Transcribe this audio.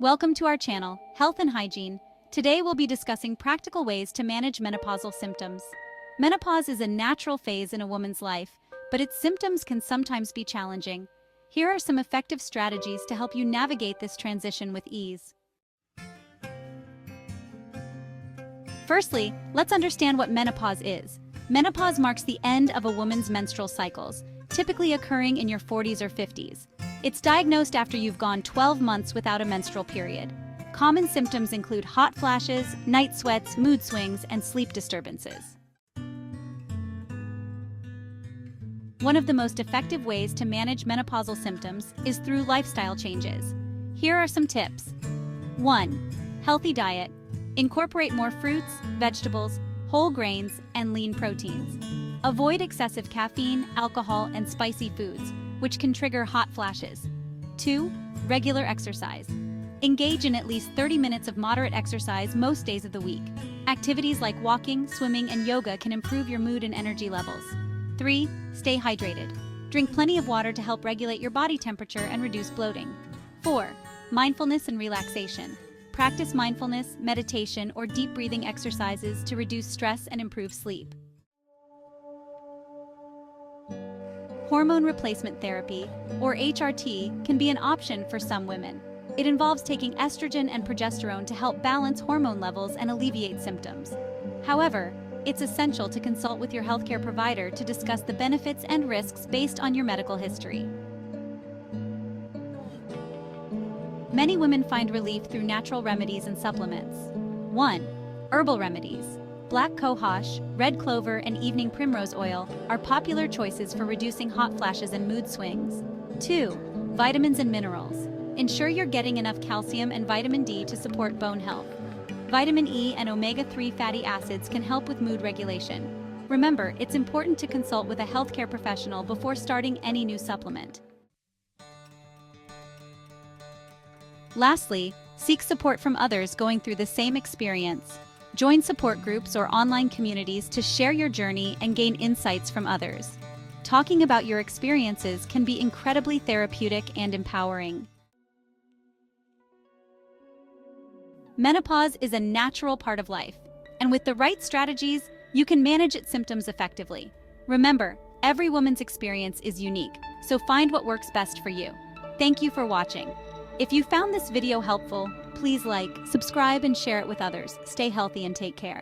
Welcome to our channel, Health and Hygiene. Today we'll be discussing practical ways to manage menopausal symptoms. Menopause is a natural phase in a woman's life, but its symptoms can sometimes be challenging. Here are some effective strategies to help you navigate this transition with ease. Firstly, let's understand what menopause is. Menopause marks the end of a woman's menstrual cycles, typically occurring in your 40s or 50s. It's diagnosed after you've gone 12 months without a menstrual period. Common symptoms include hot flashes, night sweats, mood swings, and sleep disturbances. One of the most effective ways to manage menopausal symptoms is through lifestyle changes. Here are some tips. 1. Healthy diet. Incorporate more fruits, vegetables, whole grains, and lean proteins. Avoid excessive caffeine, alcohol, and spicy foods, which can trigger hot flashes. 2. Regular exercise. Engage in at least 30 minutes of moderate exercise most days of the week. Activities like walking, swimming, and yoga can improve your mood and energy levels. 3. Stay hydrated. Drink plenty of water to help regulate your body temperature and reduce bloating. 4. Mindfulness and relaxation. Practice mindfulness, meditation, or deep breathing exercises to reduce stress and improve sleep. Hormone replacement therapy, or HRT, can be an option for some women. It involves taking estrogen and progesterone to help balance hormone levels and alleviate symptoms. However, it's essential to consult with your healthcare provider to discuss the benefits and risks based on your medical history. Many women find relief through natural remedies and supplements. 1. Herbal remedies. Black cohosh, red clover, and evening primrose oil are popular choices for reducing hot flashes and mood swings. 2. Vitamins and minerals. Ensure you're getting enough calcium and vitamin D to support bone health. Vitamin E and omega-3 fatty acids can help with mood regulation. Remember, it's important to consult with a healthcare professional before starting any new supplement. Lastly, seek support from others going through the same experience. Join support groups or online communities to share your journey and gain insights from others. Talking about your experiences can be incredibly therapeutic and empowering. Menopause is a natural part of life, and with the right strategies, you can manage its symptoms effectively. Remember, every woman's experience is unique, so find what works best for you. Thank you for watching. If you found this video helpful, please like, subscribe, and share it with others. Stay healthy and take care.